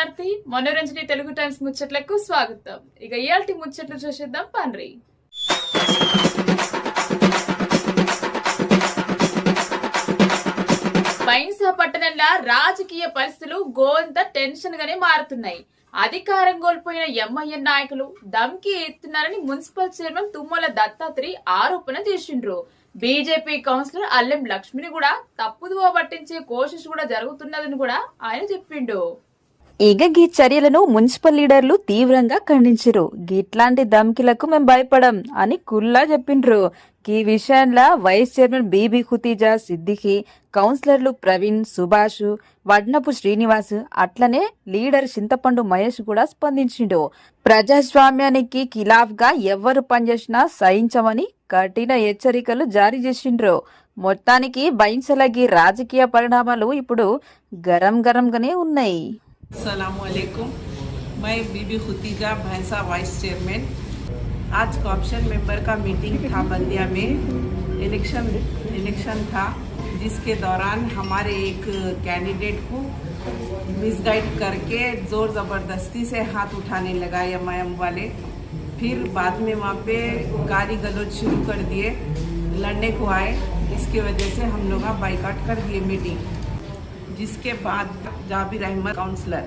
శరణార్థి మనోరంజని తెలుగు టైమ్స్ ముచ్చట్లకు స్వాగతం. ఇక ఇయాల్టి ముచ్చట్లు చూసేద్దాం పండ్రి. బైన్సా పట్టణంలో రాజకీయ పరిస్థితులు గోంత టెన్షన్ గానే మారుతున్నాయి. అధికారం కోల్పోయిన ఎంఐఎం నాయకులు ధమ్కి ఎత్తున్నారని మున్సిపల్ చైర్మన్ తుమ్మల దత్తాత్రి ఆరోపణ చేసిండ్రు. బీజేపీ కౌన్సిలర్ అల్లెం లక్ష్మిని కూడా తప్పుదోవ పట్టించే కోషిష్ కూడా జరుగుతున్నదని కూడా ఆయన చెప్పిండు. ఇక గీ చర్యలను మున్సిపల్ లీడర్లు తీవ్రంగా ఖండించారు. గిట్లాంటి ధమ్కిలకు మేము భయపడం అని కుల్లా చెప్పిండ్రు. ఈ విషయంలో vice chairman BB Khutija Siddiqui, కౌన్సిలర్లు ప్రవీణ్, సుభాష్, వడ్నపు శ్రీనివాస్, అట్లనే లీడర్ చింతపండు మహేష్ కూడా స్పందించిండు. ప్రజాస్వామ్యానికి ఖిలాఫ్ గా ఎవ్వరు పనిచేసినా సహించమని కఠిన హెచ్చరికలు జారీ చేసిండ్రు. మొత్తానికి బైన్సలగి రాజకీయ పరిణామాలు ఇప్పుడు గరంగానే ఉన్నాయి. अस्सलामुअलैकुम, मैं बीबी खुतीजा भैंसा वाइस चेयरमैन। आज कॉप्शन मेंबर का मीटिंग था बंदिया में। इलेक्शन था जिसके दौरान हमारे एक कैंडिडेट को मिसगाइड करके ज़ोर ज़बरदस्ती से हाथ उठाने लगा एमआईएम वाले। फिर बाद में वहाँ पे गाली गलौज शुरू कर दिए, लड़ने को आए। इसकी वजह से हम लोग बाइकआउट कर दिए मीटिंग। जिसके बाद जाबिर अहमद काउंसलर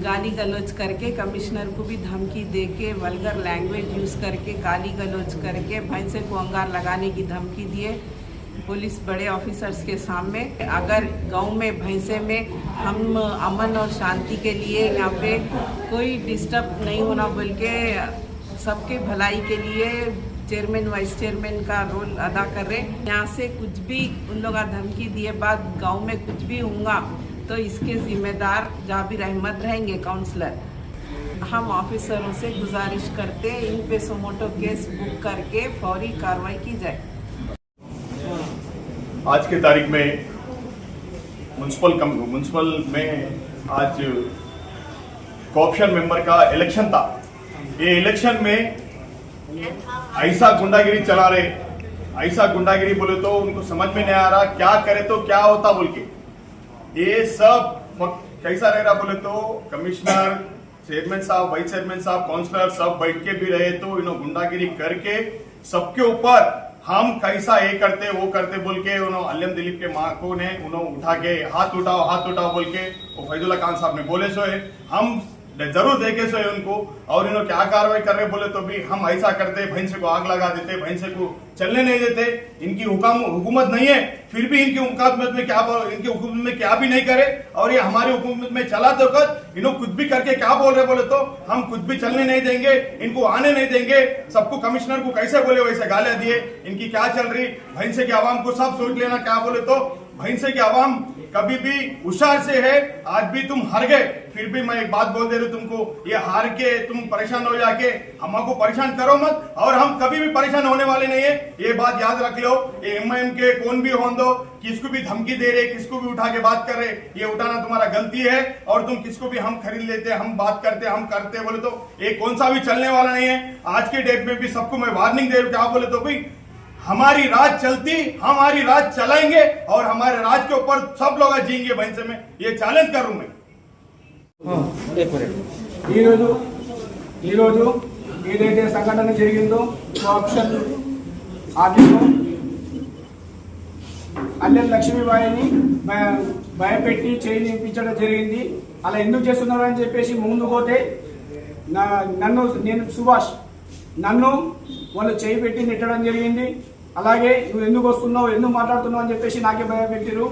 गाली गलौज करके कमिश्नर को भी धमकी दे के वल्गर लैंग्वेज यूज़ करके गाली गलौज करके भैंसे को अंगार लगाने की धमकी दिए पुलिस बड़े ऑफिसर्स के सामने। अगर गांव में भैंसे में हम अमन और शांति के लिए यहाँ पे कोई डिस्टर्ब नहीं होना बोल के सबके भलाई के लिए चेयरमैन वाइस चेयरमैन का रोल अदा कर रहे। यहाँ से कुछ भी उन लोग धमकी दिए बाद गांव में कुछ भी होगा तो इसके जिम्मेदार जाबिर अहमद रहेंगे काउंसलर। हम ऑफिसरों से गुजारिश करते इन पे सुमोटो केस बुक करके फौरी कार्रवाई की जाए। आज के तारीख में म्यूनसिपल में आज कॉर्पोरेशन मेंबर का इलेक्शन था। ये इलेक्शन में ऐसा गुंडागिरी चला रहे, ऐसा गुंडागिरी बोले तो उनको समझ में नहीं आ रहा क्या करे तो क्या होता बोल के। ये सब कैसा रह रहा बोले तो कमिश्नर, चेयरमैन साहब, वाइस चेयरमैन साहब, काउंसलर सब बैठ के भी रहे तो इन्होंने गुंडागिरी करके सबके ऊपर हम कैसा ये करते वो करते बोल के उन्होंने अल्लम दिलीप के माँ को ने उन्होंने उठा के हाथ उठाओ बोल के वो फैजुल्ला खान साहब ने बोले सो है हम जरूर देखे सो है उनको। और इन्होंने क्या कार्रवाई कर रहे बोले तो भी हम ऐसा करते, भैंसे को आग लगा देते, भैंसे को चलने नहीं देते। इनकी हुकूमत नहीं है फिर भी इनकी हुकूमत में क्या भी नहीं करे। और ये हमारी हुकूमत में चला तो इन्होंने कुछ भी करके क्या बोल रहे बोले तो हम कुछ भी चलने नहीं देंगे, इनको आने नहीं देंगे। सबको कमिश्नर को कैसे बोले वैसे गालियां दिए। इनकी क्या चल रही भैंसे की आवाम को सब सोच लेना क्या बोले तो भैंसे की आवाम कभी भी होशियार से है। आज भी तुम हार गए फिर भी मैं एक बात बोल दे रही हूँ तुमको, ये हार के तुम परेशान हो जाके हमको परेशान करो मत और हम कभी भी परेशान होने वाले नहीं है। ये बात याद रख लो। ये एमआईएम के कौन भी हों दो, किसको भी धमकी दे रहे, किसको भी उठा के बात कर रहे, ये उठाना तुम्हारा गलती है। और तुम किसको भी हम खरीद लेते, हम बात करते, हम करते बोले तो ये कौन सा भी चलने वाला नहीं है। आज के डेट में भी सबको मैं वार्निंग दे रही हूँ क्या बोले तो भाई हमारी राज चलती, हमारी राज चलाएंगे और हमारे राज के ऊपर सब लोग जिएंगे भैंसे में। ये चैलेंज करूं मैं। ఏదైతే సంఘటన జరిగిందో ఆప్షన్ ఆఫీసు అల్లెం లక్ష్మీబాయిని భయపెట్టి చేయించడం జరిగింది. అలా ఎందుకు చేస్తున్నారు అని చెప్పేసి ముందు పోతే నేను సుభాష్ నన్ను వాళ్ళు చేయి పెట్టి నెట్టడం జరిగింది. అలాగే నువ్వు ఎందుకు వస్తున్నావు, ఎందుకు మాట్లాడుతున్నావు అని చెప్పేసి నాకే భయపెట్టారు.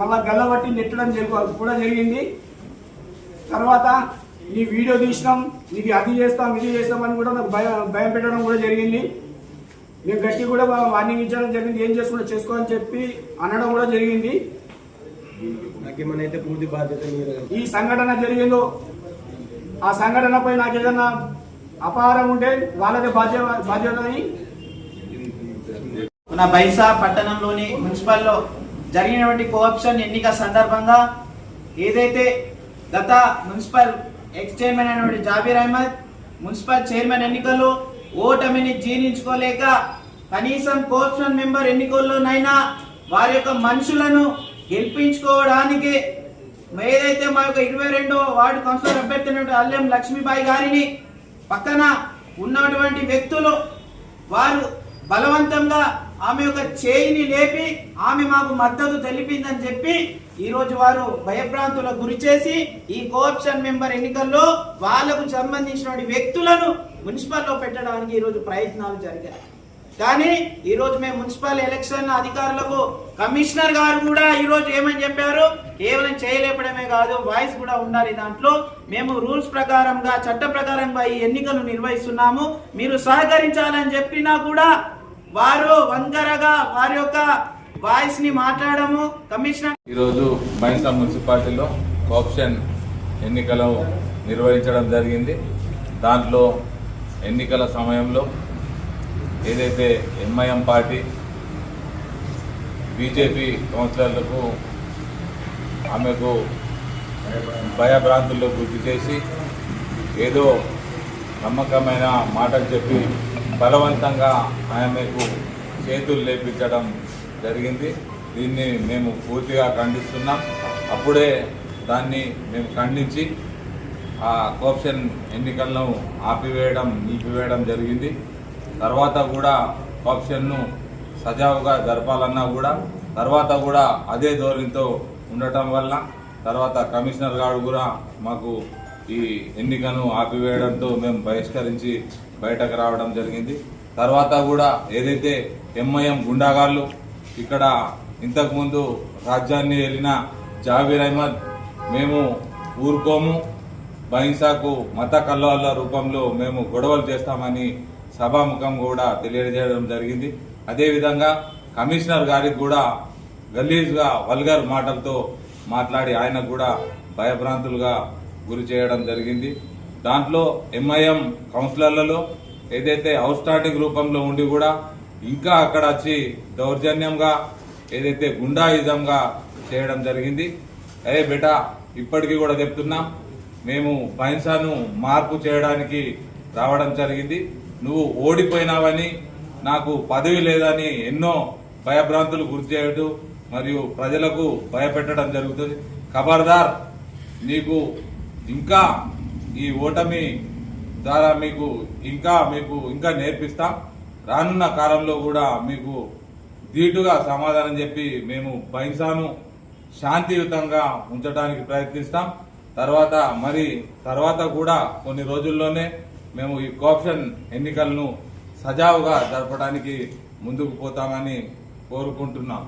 మళ్ళా గల్లబట్టి నెట్టడం కూడా జరిగింది. తర్వాత నీ వీడియో తీసినాం, నీకు అది చేస్తాం ఇది చేస్తామని కూడా నాకు భయం పెట్టడం కూడా జరిగింది. మేము గట్టి కూడా వార్నింగ్ ఇచ్చడం జరిగింది, ఏం చేసుకో అని చెప్పి అనడం కూడా జరిగింది. ఈ సంఘటన జరిగిందో ఆ సంఘటనపై నాకు ఏదైనా అపహారం ఉంటే వాళ్ళదే బాధ్యత అని మన బైన్సా పట్టణంలోని మున్సిపల్లో జరిగినటువంటి కోఆప్షన్ ఎన్నిక సందర్భంగా ఏదైతే గత మున్సిపల్ ఎక్స్ చైర్మన్ అయినటువంటి జాబీర్ అహ్మద్ మున్సిపల్ చైర్మన్ ఎన్నికల్లో ఓటమిని జీర్ణించుకోలేక కనీసం కోఆప్షన్ మెంబర్ ఎన్నికల్లోనైనా వారి యొక్క మనుషులను గెలిపించుకోవడానికి ఏదైతే మా యొక్క 22వ వార్డు కౌన్సిలర్ అభ్యర్థి అయినటువంటి అల్లెం లక్ష్మీబాయి గారిని పక్కన ఉన్నటువంటి వ్యక్తులు వారు బలవంతంగా ఆమె యొక్క చేయిని లేపి ఆమె మాకు మద్దతు తెలిపిందని చెప్పి ఈ రోజు వారు భయభ్రాంతులకు గురి చేసి ఈ కోఆప్షన్ మెంబర్ ఎన్నికల్లో వాళ్లకు సంబంధించిన వ్యక్తులను మున్సిపల్లో పెట్టడానికి ఈ రోజు ప్రయత్నాలు జరిగాయి. కానీ ఈ రోజు మేము మున్సిపల్ ఎలక్షన్ అధికారులకు కమిషనర్ గారు కూడా ఈ రోజు ఏమని చెప్పారు, కేవలం చేయలేపడమే కాదు వాయిస్ కూడా ఉండాలి, దాంట్లో మేము రూల్స్ ప్రకారంగా చట్ట ప్రకారంగా ఈ ఎన్నికలు నిర్వహిస్తున్నాము, మీరు సహకరించాలని చెప్పినా కూడా వారు వంకరగా వారి యొక్క వాయిస్ ని మాట్లాడము. కమిషనర్ ఈరోజు బైన్సా మున్సిపాలిటీలో కోఆప్షన్ ఎన్నికలు నిర్వహించడం జరిగింది. దాంట్లో ఎన్నికల సమయంలో ఏదైతే ఎంఐఎం పార్టీ బీజేపీ కౌన్సిలర్లకు ఆమెకు భయభ్రాంతుల్లో గుర్తు చేసి ఏదో నమ్మకమైన మాటలు చెప్పి బలవంతంగా ఆమెకు చేతులు లేపించడం జరిగింది. దీన్ని మేము పూర్తిగా ఖండిస్తున్నాం. అప్పుడే దాన్ని మేము ఖండించి ఆ కోఆప్షన్ ఎన్నికలను నిలిపివేయడం జరిగింది. తర్వాత కూడా కోఆప్షన్ను సజావుగా జరపాలన్నా కూడా తర్వాత కూడా అదే ధోరణితో ఉండటం వల్ల తర్వాత కమిషనర్ గారు కూడా మాకు ఈ ఎన్నికను ఆపివేయడంతో మేము బహిష్కరించి బయటకు రావడం జరిగింది. తర్వాత కూడా ఏదైతే ఎంఐఎం గుండాగాళ్ళు ఇక్కడ ఇంతకుముందు రాజ్యాన్ని వెళ్ళిన జాబీర్ అహ్మద్ మేము ఊరుకోము, బైన్సాకు మత కల్లోల రూపంలో మేము గొడవలు చేస్తామని సభాముఖం కూడా తెలియజేయడం జరిగింది. అదేవిధంగా కమిషనర్ గారికి కూడా గలీజ్గా వల్గర్ మాటలతో మాట్లాడి ఆయనకు కూడా భయభ్రాంతులుగా గురి చేయడం జరిగింది. దాంట్లో ఎంఐఎం కౌన్సిలర్లలో ఏదైతే అవుట్ స్టాండింగ్ రూపంలో ఉండి కూడా ఇంకా అక్కడ వచ్చి దౌర్జన్యంగా ఏదైతే గుండాయిజంగా చేయడం జరిగింది. అదే బేటా ఇప్పటికీ కూడా చెప్తున్నాం, మేము బైన్సాను మార్పు చేయడానికి రావడం జరిగింది. నువ్వు ఓడిపోయినావని, నాకు పదవి లేదని ఎన్నో భయభ్రాంతులు గుర్తు చేయడం మరియు ప్రజలకు భయపెట్టడం జరుగుతుంది. ఖబర్దార్, నీకు ఇంకా ఈ ఓటమి ద్వారా మీకు ఇంకా నేర్పిస్తాం. రానున్న కాలంలో కూడా మీకు ధీటుగా సమాధానం చెప్పి మేము బైన్సాను శాంతియుతంగా ఉంచడానికి ప్రయత్నిస్తాం. తర్వాత కూడా కొన్ని రోజుల్లోనే మేము ఈ కోఆప్షన్ ఎన్నికలను సజావుగా జరపడానికి ముందుకు పోతామని కోరుకుంటున్నాం.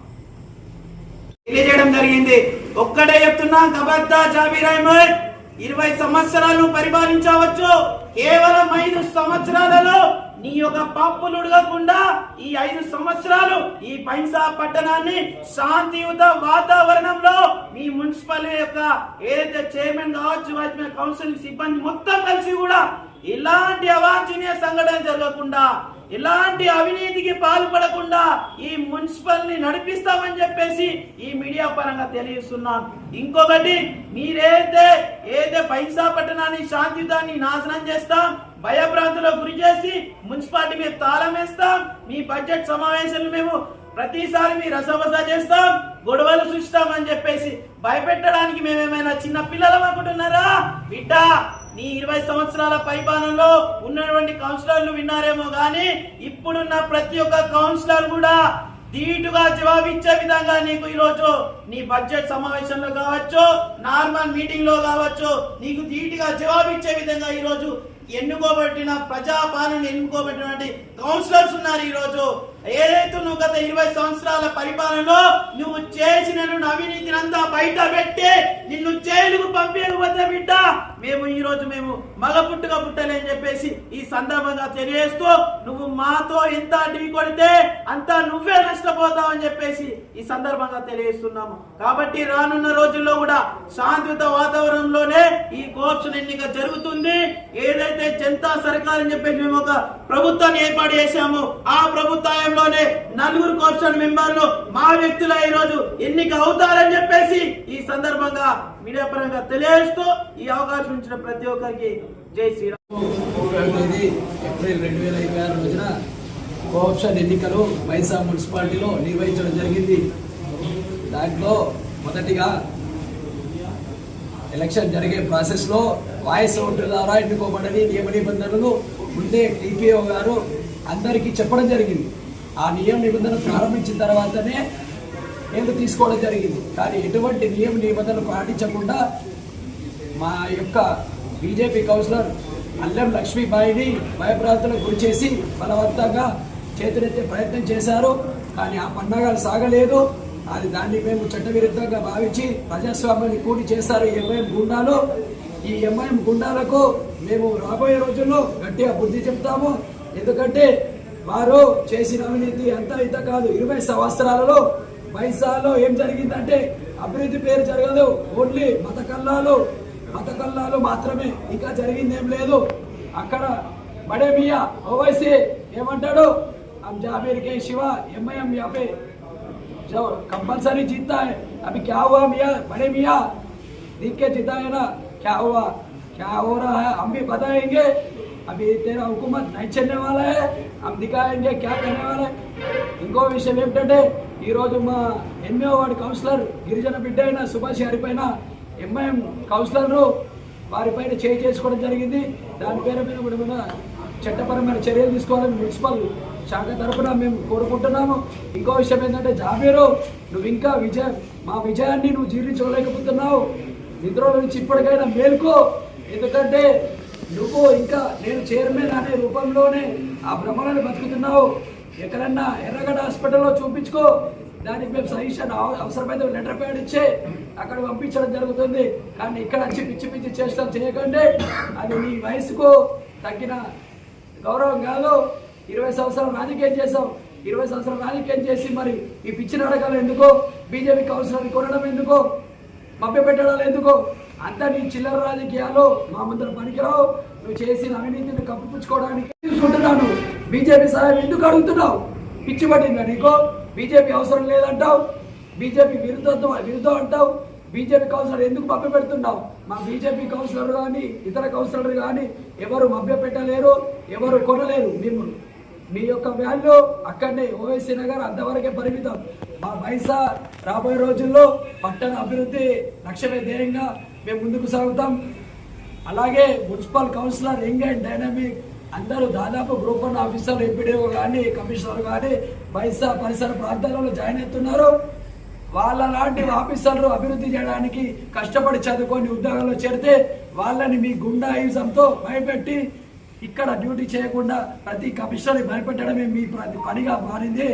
తెలియజేయడం జరిగింది. ఒక్కడే చెప్తున్నా, ఖబర్దార్ జాబీర్ అహ్మద్, 20 సంవత్సరాలు పరిపాలించవచ్చు, కేవలం 5 సంవత్సరాలలో నీ యొక్క పాపులు ఉడగకుండా ఈ 5 సంవత్సరాలు ఈ బైన్సా పట్టణాన్ని శాంతియుత వాతావరణంలో మీ మున్సిపల్ యొక్క ఏదైతే చైర్మన్ కావచ్చు, వాచ్మెన్ కౌన్సిల్ సిబ్బంది మొత్తం కలిసి కూడా ఇలాంటి అవాంఛనీయ సంఘటన జరగకుండా, ఇలాంటి అవినీతికి పాల్పడకుండా ఈ మున్సిపల్ ని నడిపిస్తామని చెప్పేసి ఈ మీడియా పరంగా తెలియజేస్తున్నాం. ఇంకొకటి, ఏదైతే బైన్సా పట్టణాన్ని శాంతియుతాన్ని నాశనం చేస్తాం, భయభ్రాంతులకు గురి చేసి మున్సిపాలిటీ మీద తాళం వేస్తాం, మీ బడ్జెట్ సమావేశాలు మేము ప్రతిసారి మీ రసవస చేస్తాం, గొడవలు సృష్టిస్తామని చెప్పేసి భయపెట్టడానికి మేమేమైనా చిన్న పిల్లలం అనుకుంటున్నారా? బిడ్డ, నీ 20 సంవత్సరాల పరిపాలనలో ఉన్నటువంటి కౌన్సిలర్లు విన్నారేమో గానీ ఇప్పుడున్న ప్రతి ఒక్క కౌన్సిలర్ కూడా ధీటుగా జవాబిచ్చే విధంగా నీకు ఈరోజు నీ బడ్జెట్ సమావేశంలో కావచ్చు, నార్మల్ మీటింగ్ లో కావచ్చు, నీకు ధీటుగా జవాబిచ్చే విధంగా ఈరోజు ఎన్నుకోబట్టిన ప్రజాపాలన ఎన్నుకోబట్టినటువంటి కౌన్సిలర్స్ ఉన్నారు. ఈ రోజు ఏదైతే నువ్వు గత 20 సంవత్సరాల పరిపాలనలో నువ్వు చేసిన అవినీతిని అంతా బయట పెట్టి నిన్ను జైలుకు పంపించకపోతే బిడ్డ, మేము మగ పుట్టుగా పుట్టలేని చెప్పేసి ఈ సందర్భంగా తెలియజేస్తూ, నువ్వు మాతో ఎంత ఢీ కొడితే అంతా నువ్వే నష్టపోతావు అని చెప్పేసి ఈ సందర్భంగా తెలియజేస్తున్నాము. కాబట్టి రానున్న రోజుల్లో కూడా శాంతియుత వాతావరణంలోనే ఈ కోఆప్షన్ ఎన్నిక జరుగుతుంది. ఏదైతే జనతా సర్కార్ అని చెప్పేసి మేము ఒక ప్రభుత్వాన్ని ఏర్పాటు చేశాము, ఆ ప్రభుత్వంలోనే 4 కోఆప్షన్ మెంబర్లు మా వ్యక్తులు ఈ రోజు ఎన్నిక అవుతారని చెప్పేసి ఈ సందర్భంగా మీడియా పరంగా తెలియజేస్తూ ఈ అవకాశం ఇచ్చిన ప్రతి ఒక్కరికి జై శ్రీరామ్. 1వ తేదీ ఏప్రిల్ 2026 రోజున కోఆప్షన్ ఎన్నికలు బైన్సా మున్సిపాలిటీలో నిర్వహించడం జరిగింది. దాంట్లో మొదటిగా ఎలక్షన్ జరిగే ప్రాసెస్లో వాయిస్ ఓటు ద్వారా ఎన్నుకోబడని నియమ నిబంధనలు ముందే టీపీఓ గారు అందరికీ చెప్పడం జరిగింది. ఆ నియమ నిబంధనలు ప్రారంభించిన తర్వాతనే నేను తీసుకోవడం జరిగింది. కానీ ఎటువంటి నియమ నిబంధనలు పాటించకుండా మా యొక్క బీజేపీ కౌన్సిలర్ అల్లెం లక్ష్మీబాయిని భయభ్రాంతులకు గురి చేసి బలవంతంగా చేతులెత్తే ప్రయత్నం చేశారు. కానీ ఆ పన్నాగాలు సాగలేదు. దాన్ని మేము చట్టవిరుద్ధంగా భావించి ప్రజాస్వామ్యాన్ని కూడి చేస్తారు ఈ ఎంఐఎం గుండాలు. ఈ ఎంఐఎం గుండాలకు మేము రాబోయే రోజుల్లో గట్టిగా బుద్ధి చెప్తాము. ఎందుకంటే వారు చేసిన అవినీతి అంతా ఇంత కాదు. 20 సంవత్సరాలలో వైజాగ్లో ఏం జరిగిందంటే అభివృద్ధి పేరు జరగదు. ఓన్లీ మత కల్లాలు మాత్రమే, ఇంకా జరిగింది ఏం లేదు. అక్కడ బడే మియా ఓవైసీ ఏమంటాడు, जाबिर के शिवा एमआईएम यहाँ पे जो कंपलसरी जीतता है. अभी क्या हुआ मियाँ, बड़े मियाँ देख के जीता है ना, क्या हुआ, क्या हो रहा है हम भी बताएंगे. अभी तेरा हुकूमत नहीं चलने वाला है, हम दिखाएंगे क्या करने वाला है. ఇంకో విషయం ఏంటంటే ఈరోజు మా 8వ వార్డు కౌన్సిలర్ గిరిజన బిడ్డ అయిన సుభాష్ గారి పైన ఎంఐఎం కౌన్సిలర్లు వారిపైన చేసుకోవడం జరిగింది. దాని పేరు మీద కూడా మన చట్టపరమైన చర్యలు తీసుకోవాలని మున్సిపల్ శాఖ తరఫున మేము కోరుకుంటున్నాము. ఇంకో విషయం ఏంటంటే జాబీరు, నువ్వు ఇంకా మా విజయాన్ని నువ్వు జీర్ణించుకోలేకపోతున్నావు. నిద్రలో నుంచి ఇప్పటికైనా మేలుకో. ఎందుకంటే నువ్వు ఇంకా నేను చైర్మన్ అనే రూపంలోనే ఆ భ్రమలను బతుకుతున్నావు. ఎక్కడన్నా ఎర్రగడ్డ హాస్పిటల్లో చూపించుకో. దానికి మేము సజెషన్ అవసరమైతే లెటర్ ప్యాడ్ ఇచ్చే అక్కడ పంపించడం జరుగుతుంది. కానీ ఇక్కడ వచ్చి పిచ్చి పిచ్చి చేష్టలు చేయకండి. అది నీ వయసుకు తగ్గిన గౌరవం కాదు. 20 సంవత్సరాలు రాజకీయం చేసాం. 20 సంవత్సరాలు రాజకీయం చేసి మరి ఈ పిచ్చి నాటకాలు ఎందుకో, బీజేపీ కౌన్సిలర్ని కొనడం ఎందుకో, మభ్య పెట్టడాలు ఎందుకో, అంతా నీ చిల్లర రాజకీయాలు మా ముందర పనికిరావు. నువ్వు చేసిన అవినీతిని కప్పిపుచ్చుకోవడానికి తీసుకుంటున్నాను. బీజేపీ సహాయం ఎందుకు అడుగుతున్నావు? పిచ్చి పట్టిందా నీకు? బీజేపీ అవసరం లేదంటావు, బీజేపీ విరుద్ధం అంటావు. బీజేపీ కౌన్సిలర్ ఎందుకు మభ్య పెడుతున్నావు? మా బీజేపీ కౌన్సిలర్ కానీ ఇతర కౌన్సిలర్ కానీ ఎవరు మభ్య పెట్టలేరు, ఎవరు కొనలేరు. మీ యొక్క వాల్యూ అక్కడనే ఓవైసీ నగర్ అంతవరకే పరిమితం. మా బైసా రాబోయే రోజుల్లో పట్టణ అభివృద్ధి లక్ష్యమే ధ్యేయంగా మేము ముందుకు సాగుతాం. అలాగే municipal councillor young and dynamic అందరూ దాదాపు గ్రూప్ 1 ఆఫీసర్లు, ఎంపీడీఓ కానీ కమిషనర్ కానీ బైసా పరిసర ప్రాంతాలలో జాయిన్ అవుతున్నారు. వాళ్ళ లాంటి ఆఫీసర్లు అభివృద్ధి చేయడానికి కష్టపడి చదువుకొని ఉద్యోగాల్లో చేరితే వాళ్ళని మీ గుండాయిజంతో భయపెట్టి ఇక్కడ డ్యూటీ చేయకుండా ప్రతి కమిషనర్ని భయపెట్టడమే మీ పనిగా మారింది.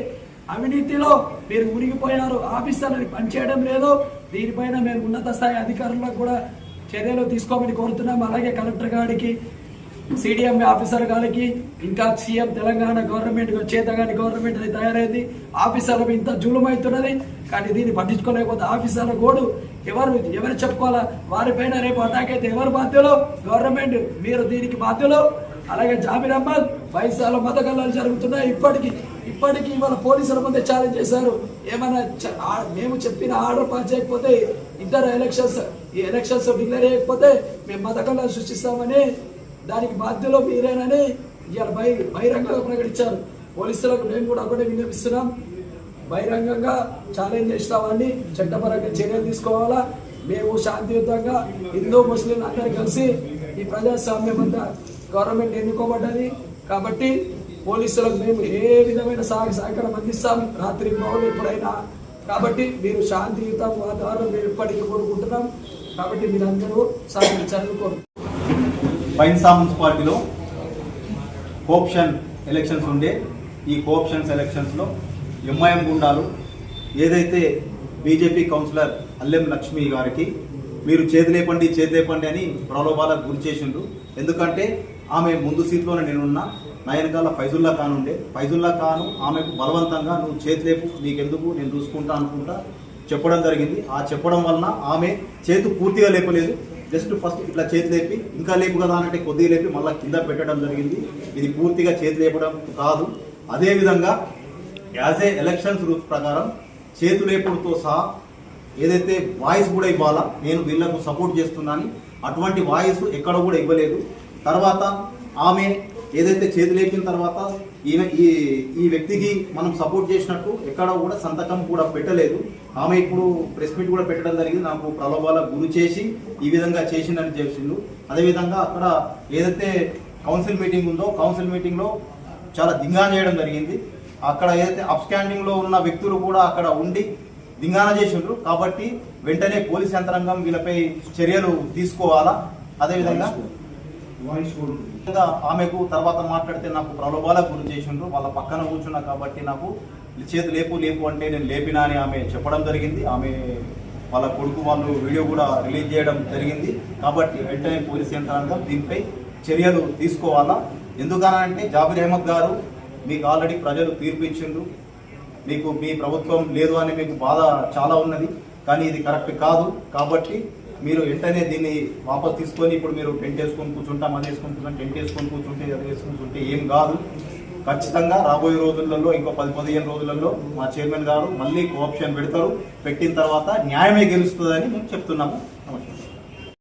అవినీతిలో మీరు మునిగిపోయారు. ఆఫీసర్లని పనిచేయడం లేదు. దీనిపైన మేము ఉన్నత స్థాయి అధికారులకు కూడా చర్యలు తీసుకోమని కోరుతున్నాం. అలాగే కలెక్టర్ గారికి, సిడిఎం ఆఫీసర్ గారికి, ఇంకా సీఎం తెలంగాణ గవర్నమెంట్ చేతగాని గవర్నమెంట్ అది తయారైంది. ఆఫీసర్లు ఇంత జులుమవుతున్నది. కానీ దీన్ని పట్టించుకోలేకపోతే ఆఫీసర్ల గోడు ఎవరు చెప్పుకోవాలా? వారిపైన రేపు అటాక్ అయితే ఎవరు బాధ్యులు? గవర్నమెంట్. మీరు దీనికి బాధ్యులు. అలాగే జాబీర్ అహ్మద్ వైశాల మతకల్లాలు జరుగుతున్నాయి. ఇప్పటికీ ఇవాళ పోలీసుల ముందే ఛాలెంజ్ చేశారు. ఏమైనా మేము చెప్పిన ఆర్డర్ పాస్ చేయకపోతే ఇద్దరు ఎలక్షన్స్ డిక్లేర్ చేయకపోతే మేము మతకల్లాలు సృష్టిస్తామని, దానికి బాధ్యులు మీరేనని ఇవాళ బహిరంగంగా ప్రకటించారు. పోలీసులకు మేము కూడా ఒకటే విన్నపిస్తున్నాం, బహిరంగంగా ఛాలెంజ్ చేస్తామని చట్టపరంగా చర్యలు తీసుకోవాలా. మేము శాంతియుతంగా హిందూ ముస్లిం అందరూ కలిసి ఈ ప్రజాస్వామ్యం అంతా గవర్నమెంట్ ఎన్నుకోబడ్డది కాబట్టి పోలీసులకు మేము ఏ విధమైన సహకారం అందిస్తాం రాత్రి పౌలు ఎప్పుడైనా. కాబట్టి మీరు శాంతియుత వాతావరణం మేము ఎప్పటికీ కోరుకుంటున్నాం. కాబట్టి మీరందరూ సహకరించాలని కోరుకుంటున్నాం. బైన్సా మున్సిపాలిటీలో కోఆప్షన్ ఎలక్షన్స్ ఉండే ఈ కోఆప్షన్స్ ఎలక్షన్స్లో ఎంఐఎం గుండాలు ఏదైతే బీజేపీ కౌన్సిలర్ అల్లెం లక్ష్మి గారికి మీరు చేతిలేపండి అని ప్రలోభాలకు గురి చేసిండ్రు. ఎందుకంటే ఆమె ముందు సీట్లోనే నేనున్నా, నా వెనకాల ఫైజుల్లా ఖాన్ ఉండే. ఫైజుల్లా ఖాన్ ఆమెకు బలవంతంగా నువ్వు చేతిలేపు, నీకెందుకు, నేను చూసుకుంటా అనుకుంటా చెప్పడం జరిగింది. ఆ చెప్పడం వలన ఆమె చేతు పూర్తిగా లేపలేదు, జస్ట్ ఫస్ట్ ఇట్లా చేతి లేపి ఇంకా లేపు కదా అంటే కొద్దిగా లేపి మళ్ళీ కింద పెట్టడం జరిగింది. ఇది పూర్తిగా చేతి లేపడం కాదు. అదేవిధంగా యాజ్ ఏ ఎలక్షన్స్ రూల్స్ ప్రకారం చేతులేపుడుతో సహా ఏదైతే వాయిస్ కూడా ఇవ్వాలా, నేను వీళ్లకు సపోర్ట్ చేస్తున్నాను, అటువంటి వాయిస్ ఎక్కడ కూడా ఇవ్వలేదు. తర్వాత ఆమె ఏదైతే చేతి లేపిన తర్వాత ఈ వ్యక్తికి మనం సపోర్ట్ చేసినట్టు ఎక్కడ కూడా సంతకం కూడా పెట్టలేదు. ఆమె ఇప్పుడు ప్రెస్ మీట్ కూడా పెట్టడం జరిగింది. నాకు ప్రలోభాలకు గురి చేసి ఈ విధంగా చేసిందని చెప్పిండు. అదేవిధంగా అక్కడ ఏదైతే కౌన్సిల్ మీటింగ్ ఉందో కౌన్సిల్ మీటింగ్లో చాలా దింగాన చేయడం జరిగింది. అక్కడ ఏదైతే అప్స్టాండింగ్లో ఉన్న వ్యక్తులు కూడా అక్కడ ఉండి దింగాన చేసిండ్రు. కాబట్టి వెంటనే పోలీస్ యంత్రాంగం వీళ్ళపై చర్యలు తీసుకోవాలా. అదేవిధంగా ఆమెకు తర్వాత మాట్లాడితే నాకు ప్రలోభాలకు గురి చేసిండ్రు. వాళ్ళ పక్కన కూర్చున్నా కాబట్టి నాకు చేతి లేపు అంటే నేను లేపినా అని ఆమె చెప్పడం జరిగింది. ఆమె వాళ్ళ కొడుకు వాళ్ళు వీడియో కూడా రిలీజ్ చేయడం జరిగింది. కాబట్టి వెంటనే పోలీస్ యంత్రాంగం దీనిపై చర్యలు తీసుకోవాలా. ఎందుకనంటే జాబిర్ అహ్మద్ గారు మీకు ఆల్రెడీ ప్రజలు తీర్పు ఇచ్చిండ్రు. మీకు మీ ప్రభుత్వం లేదు అని మీకు బాధ చాలా ఉన్నది, కానీ ఇది కరెక్ట్ కాదు. కాబట్టి మీరు వెంటనే దీన్ని వాపస్ తీసుకొని ఇప్పుడు మీరు టెంట్ వేసుకొని కూర్చుంటాం, అది వేసుకొని కూర్చుంటాం, టెంట్ వేసుకొని కూర్చుంటే అది వేసుకొని కూర్చుంటే ఏం కాదు. ఖచ్చితంగా రాబోయే రోజులలో ఇంకో 10-15 రోజులలో మా చైర్మన్ గారు మళ్ళీ కోఆప్షన్ పెడతారు. పెట్టిన తర్వాత న్యాయమే గెలుస్తుందని మేము చెప్తున్నాము.